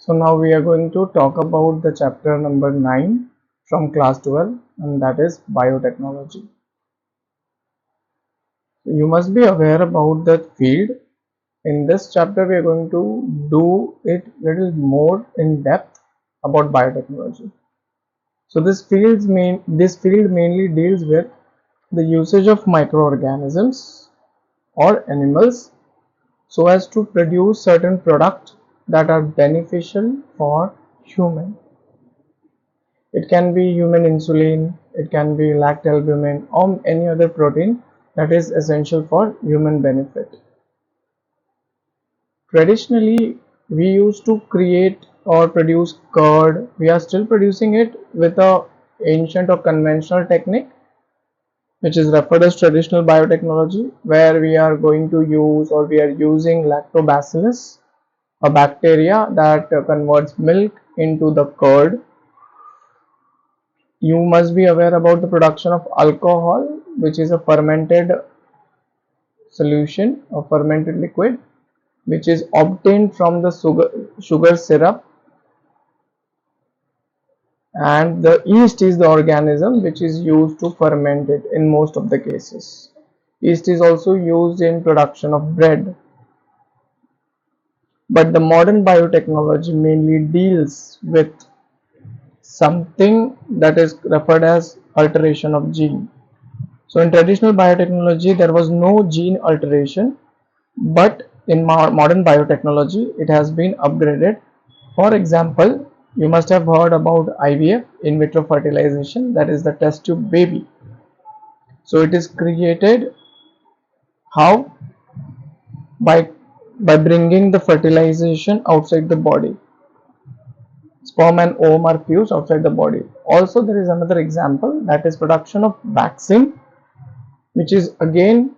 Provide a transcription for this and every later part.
So now we are going to talk about the chapter number 9 from class 12, and that is biotechnology. You must be aware about that field. In this chapter we are going to do it little more in depth about biotechnology. So this field mainly deals with the usage of microorganisms or animals so as to produce certain products that are beneficial for human. It can be human insulin, it can be lactalbumin or any other protein that is essential for human benefit. Traditionally, we used to create or produce curd. We are still producing it with a ancient or conventional technique, which is referred as traditional biotechnology, where we are going to use or we are using lactobacillus, a bacteria that converts milk into the curd. You must be aware about the production of alcohol, which is a fermented solution or fermented liquid, which is obtained from the sugar syrup, and the yeast is the organism which is used to ferment it in most of the cases. Yeast is also used in production of bread. But the modern biotechnology mainly deals with something that is referred as alteration of gene. So in traditional biotechnology there was no gene alteration, but in modern biotechnology it has been upgraded. For example, you must have heard about IVF, in vitro fertilization, that is the test tube baby. So it is created how? By bringing the fertilization outside the body. Sperm and ovum are fused outside the body. Also there is another example, that is production of vaccine, which is again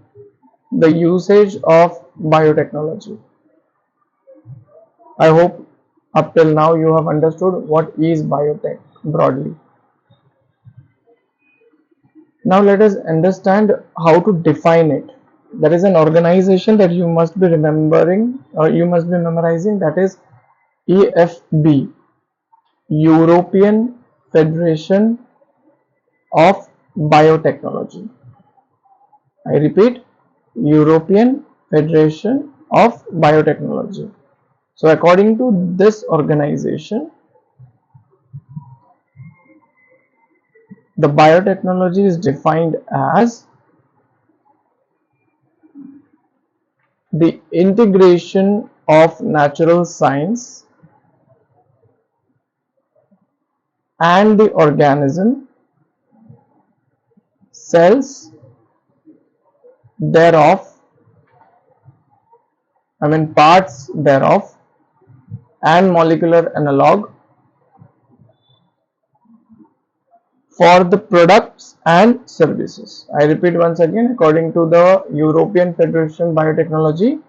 the usage of biotechnology. I hope up till now you have understood what is biotech broadly. Now let us understand how to define it. There is an organization that you must be remembering or you must be memorizing, that is EFB, European Federation of Biotechnology. I repeat, European Federation of Biotechnology. So according to this organization, the biotechnology is defined as the integration of natural science and the organism, cells thereof, parts thereof, and molecular analog for the products and services. I repeat once again, according to the European Federation Biotechnology,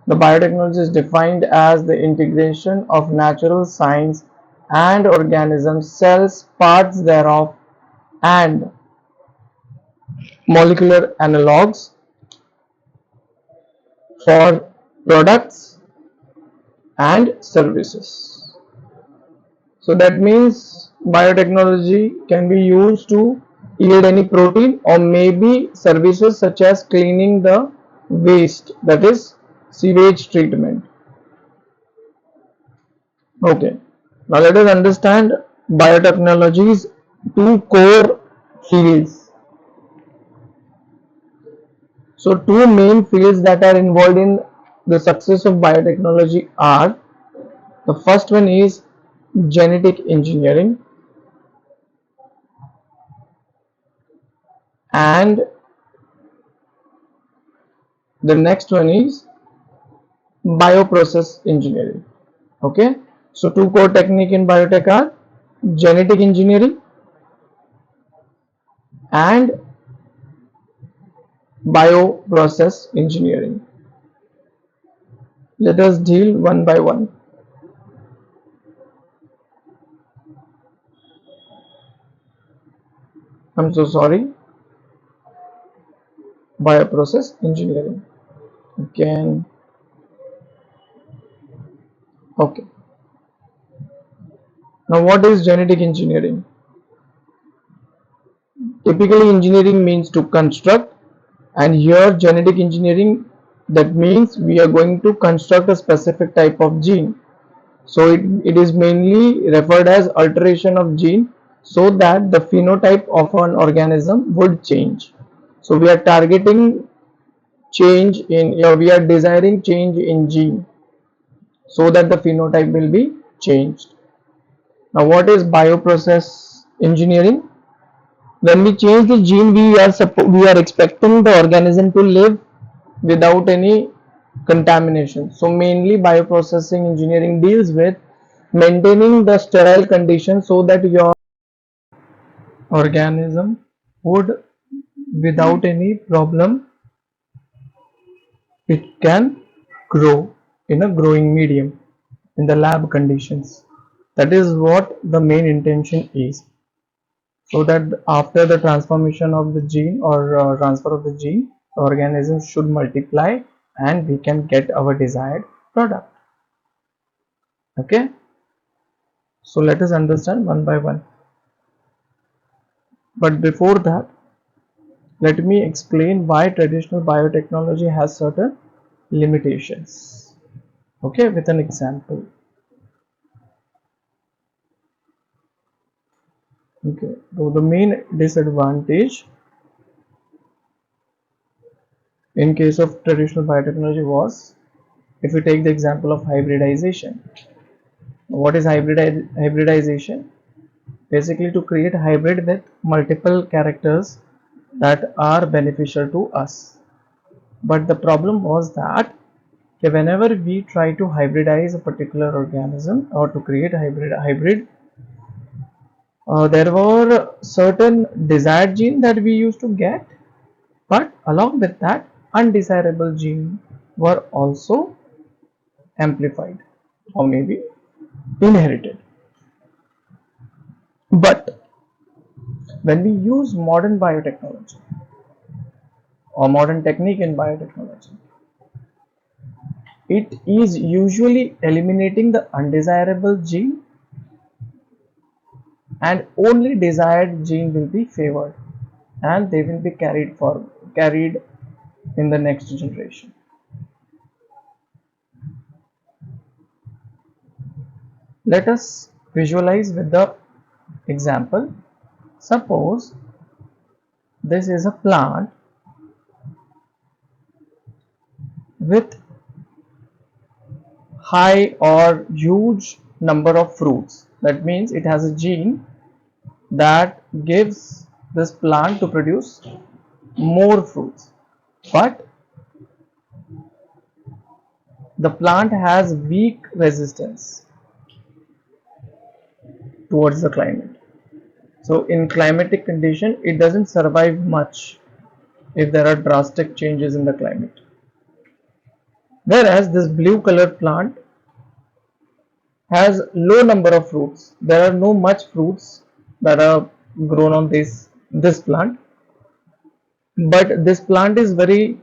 the biotechnology is defined as the integration of natural science and organism, cells, parts thereof, and molecular analogs for products and services. So that means biotechnology can be used to yield any protein or maybe services such as cleaning the waste, that is sewage treatment. Okay, now let us understand biotechnology's two core fields. So two main fields that are involved in the success of biotechnology are, the first one is genetic engineering, and the next one is bioprocess engineering. Okay, so two core technique in biotech are genetic engineering and bioprocess engineering. Let us deal one by one. I'm so sorry. Bioprocess engineering. Again. Okay. Now what is genetic engineering? Typically engineering means to construct, and here genetic engineering, that means we are going to construct a specific type of gene. So it is mainly referred as alteration of gene so that the phenotype of an organism would change. So we are targeting change in, or we are desiring change in gene so that the phenotype will be changed. Now what is bioprocess engineering? When we change the gene, we are expecting the organism to live without any contamination. So mainly bioprocessing engineering deals with maintaining the sterile condition so that your organism would, without any problem, it can grow in a growing medium in the lab conditions. That is what the main intention is, so that after the transformation of the gene, or transfer of the gene, the organism should multiply and we can get our desired product. Okay, so let us understand one by one. But before that, let me explain why traditional biotechnology has certain limitations. Okay, with an example. Okay, so the main disadvantage in case of traditional biotechnology was, if we take the example of hybridization. What is hybridization? Basically to create hybrid with multiple characters that are beneficial to us. But the problem was that whenever we try to hybridize a particular organism or to create a hybrid, there were certain desired gene that we used to get, but along with that undesirable gene were also amplified or maybe inherited. But when we use modern biotechnology or modern technique in biotechnology, it is usually eliminating the undesirable gene, and only desired gene will be favored, and they will be carried in the next generation. Let us visualize with the example. Suppose this is a plant with high or huge number of fruits. That means it has a gene that gives this plant to produce more fruits, but the plant has weak resistance towards the climate. So in climatic condition, it doesn't survive much if there are drastic changes in the climate. Whereas this blue colored plant has low number of fruits. There are no much fruits that are grown on this plant, but this plant is very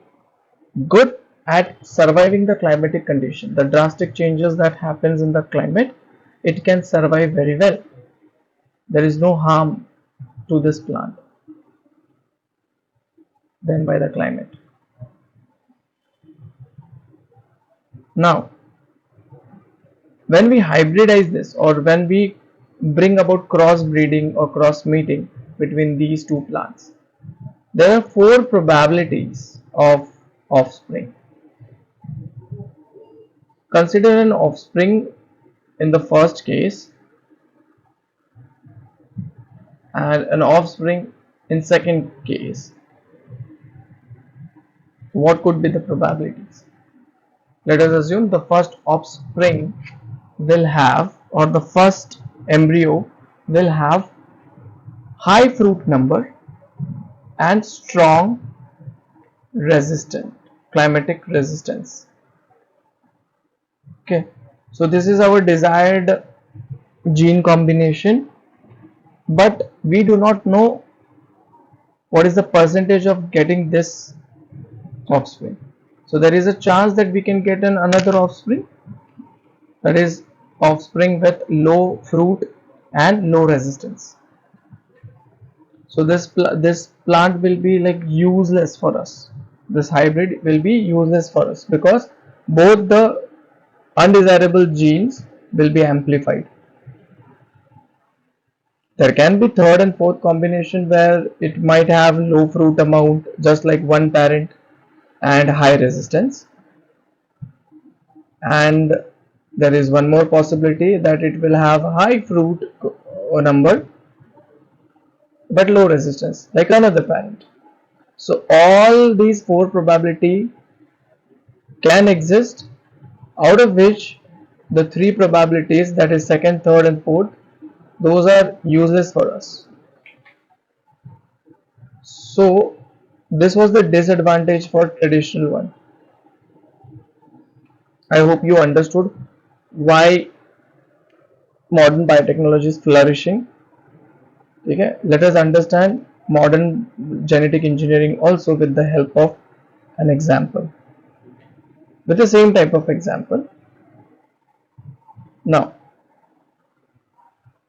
good at surviving the climatic condition. The drastic changes that happens in the climate, it can survive very well. There is no harm to this plant done by the climate. Now, when we hybridize this, or when we bring about cross breeding or cross mating between these two plants, there are four probabilities of offspring. Consider an offspring in the first case and an offspring in second case. What could be the probabilities? Let us assume the first offspring will have, or the first embryo will have high fruit number and strong resistant climatic resistance. Okay, so this is our desired gene combination, but we do not know what is the percentage of getting this offspring. So there is a chance that we can get another offspring, that is offspring with low fruit and low resistance. So this plant will be like useless for us. This hybrid will be useless for us because both the undesirable genes will be amplified. There can be third and fourth combination where it might have low fruit amount, just like one parent, and high resistance. And there is one more possibility that it will have high fruit number but low resistance, like another parent. So all these four probability can exist, out of which the three probabilities, that is second, third and fourth, those are useless for us. So this was the disadvantage for traditional one. I hope you understood why modern biotechnology is flourishing. Okay? Let us understand modern genetic engineering also with the help of an example. With the same type of example. Now,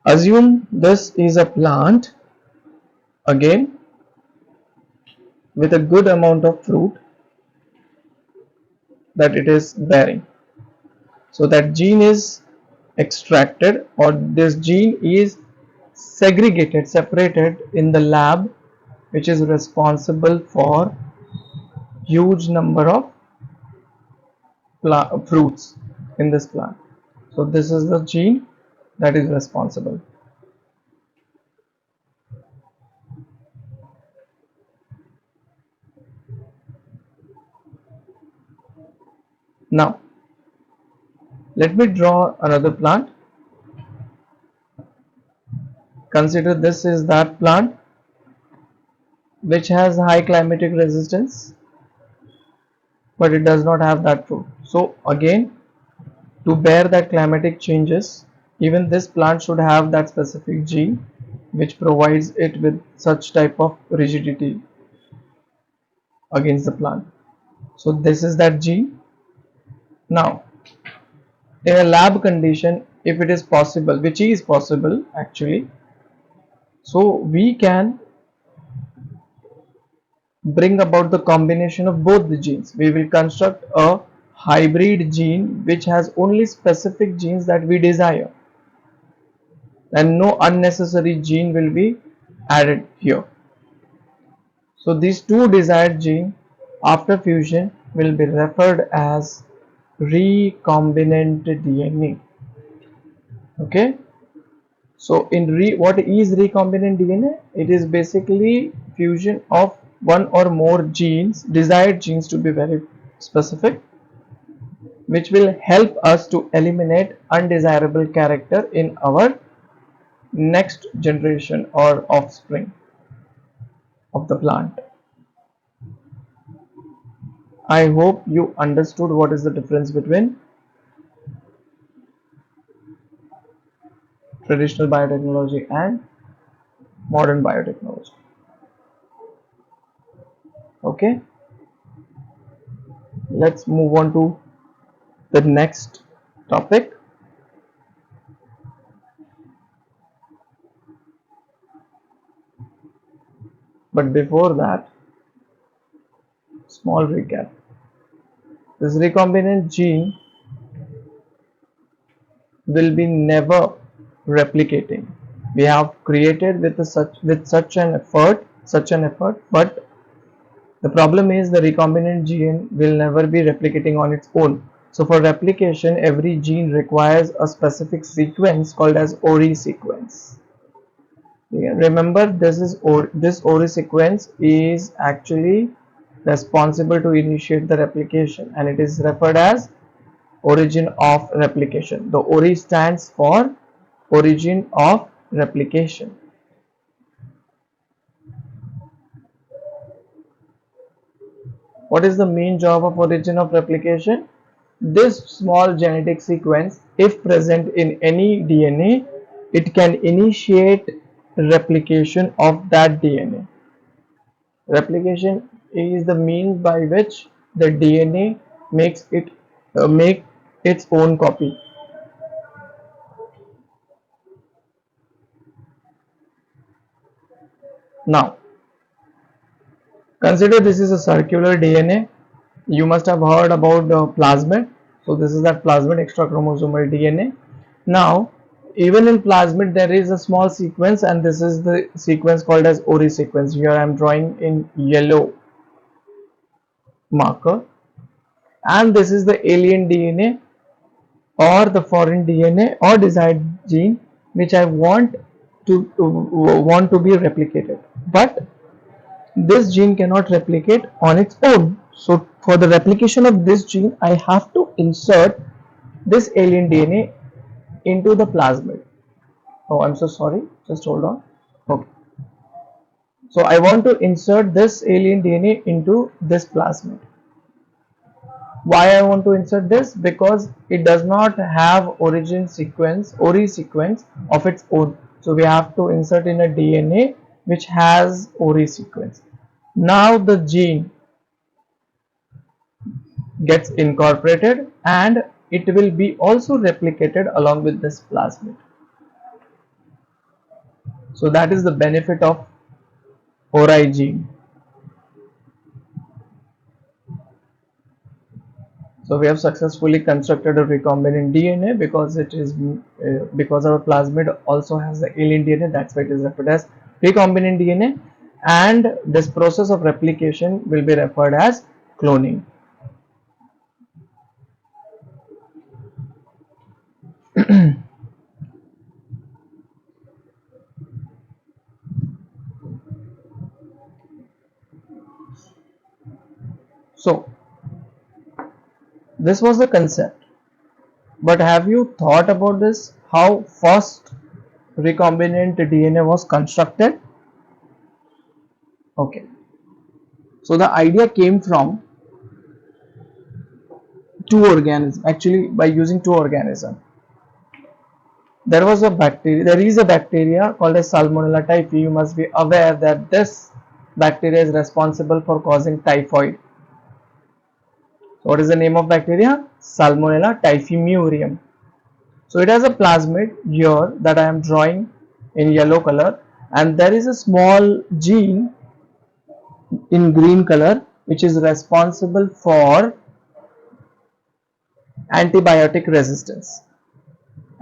assume this is a plant again with a good amount of fruit that it is bearing. So that gene is extracted, or this gene is segregated, separated in the lab, which is responsible for huge number of fruits in this plant. So this is the gene that is responsible. Now let me draw another plant. Consider this is that plant which has high climatic resistance, but it does not have that fruit. So again, to bear that climatic changes, even this plant should have that specific gene which provides it with such type of rigidity against the plant. So this is that gene. Now in a lab condition, if it is possible, which is possible actually, so we can bring about the combination of both the genes. We will construct a hybrid gene which has only specific genes that we desire, and no unnecessary gene will be added here. So these two desired genes after fusion will be referred as recombinant DNA. Okay, so what is recombinant DNA? It is basically fusion of one or more genes, desired genes to be very specific, which will help us to eliminate undesirable character in our next generation or offspring of the plant. I hope you understood what is the difference between traditional biotechnology and modern biotechnology. Okay, let's move on to the next topic. But before that, small recap. This recombinant gene will be never replicating. We have created with such an effort, but the problem is the recombinant gene will never be replicating on its own. So for replication, every gene requires a specific sequence called as ORI sequence. Remember, this ORI sequence is actually responsible to initiate the replication, and it is referred as origin of replication. The ORI stands for origin of replication. What is the main job of origin of replication? This small genetic sequence, if present in any DNA, it can initiate replication of that DNA. Replication is the means by which the DNA make its own copy. Now, consider this is a circular DNA. You must have heard about the plasmid. So this is that plasmid extrachromosomal DNA. Now, even in plasmid there is a small sequence, and this is the sequence called as Ori sequence. Here I am drawing in yellow marker, and this is the alien DNA or the foreign DNA or desired gene which I want to be replicated. But this gene cannot replicate on its own. So for the replication of this gene, I have to insert this alien DNA into the plasmid. Oh, I'm so sorry. Just hold on. Okay. So I want to insert this alien DNA into this plasmid. Why I want to insert this? Because it does not have Ori sequence of its own. So we have to insert in a DNA which has Ori sequence. Now the gene gets incorporated and it will be also replicated along with this plasmid. So that is the benefit of Ori gene. So we have successfully constructed a recombinant DNA because our plasmid also has the alien DNA. That's why it is referred as recombinant DNA, and this process of replication will be referred as cloning. So this was the concept, but have you thought about this, how first recombinant DNA was constructed? Okay, so the idea came from two organisms, actually by using two organisms. There is a bacteria called as Salmonella typhi. You must be aware that this bacteria is responsible for causing typhoid. So what is the name of bacteria? Salmonella typhimurium. So it has a plasmid here that I am drawing in yellow color, and there is a small gene in green color which is responsible for antibiotic resistance.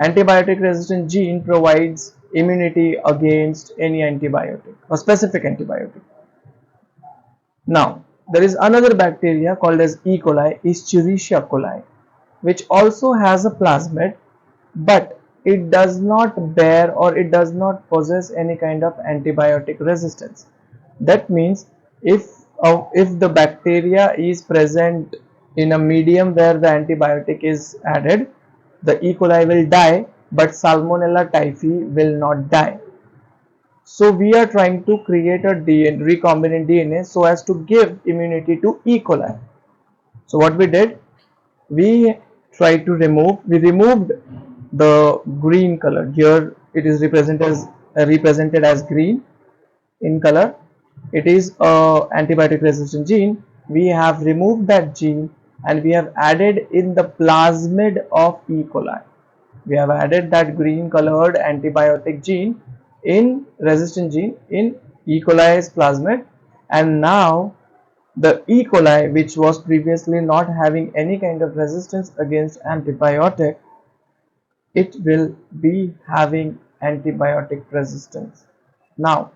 Antibiotic resistant gene provides immunity against any antibiotic or specific antibiotic. Now, there is another bacteria called as E. coli, Escherichia coli, which also has a plasmid, but it does not bear or it does not possess any kind of antibiotic resistance. That means if the bacteria is present in a medium where the antibiotic is added, the E. coli will die, but Salmonella typhi will not die. So we are trying to create a recombinant DNA so as to give immunity to E. coli. So what we did, we removed the green color. Here it is represented as green in color. It is a antibiotic resistant gene. We have removed that gene and we have added in the plasmid of E. coli. We have added that green colored antibiotic gene in resistant gene in E. coli's plasmid, and now the E. coli, which was previously not having any kind of resistance against antibiotic, it will be having antibiotic resistance. Now,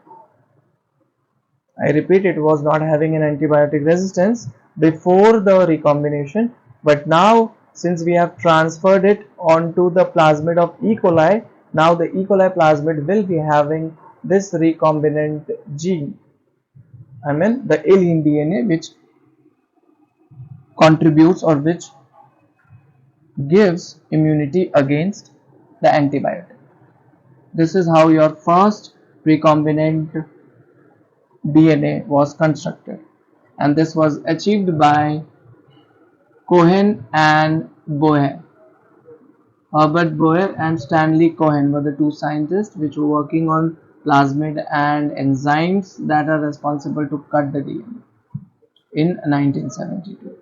I repeat, it was not having an antibiotic resistance before the recombination, but now since we have transferred it onto the plasmid of E. coli, now the E. coli plasmid will be having this recombinant gene, I mean the alien DNA, which contributes or which gives immunity against the antibiotic. This is how your first recombinant DNA was constructed, and this was achieved by Cohen and Boer. Herbert Boer and Stanley Cohen were the two scientists which were working on plasmid and enzymes that are responsible to cut the DNA in 1972.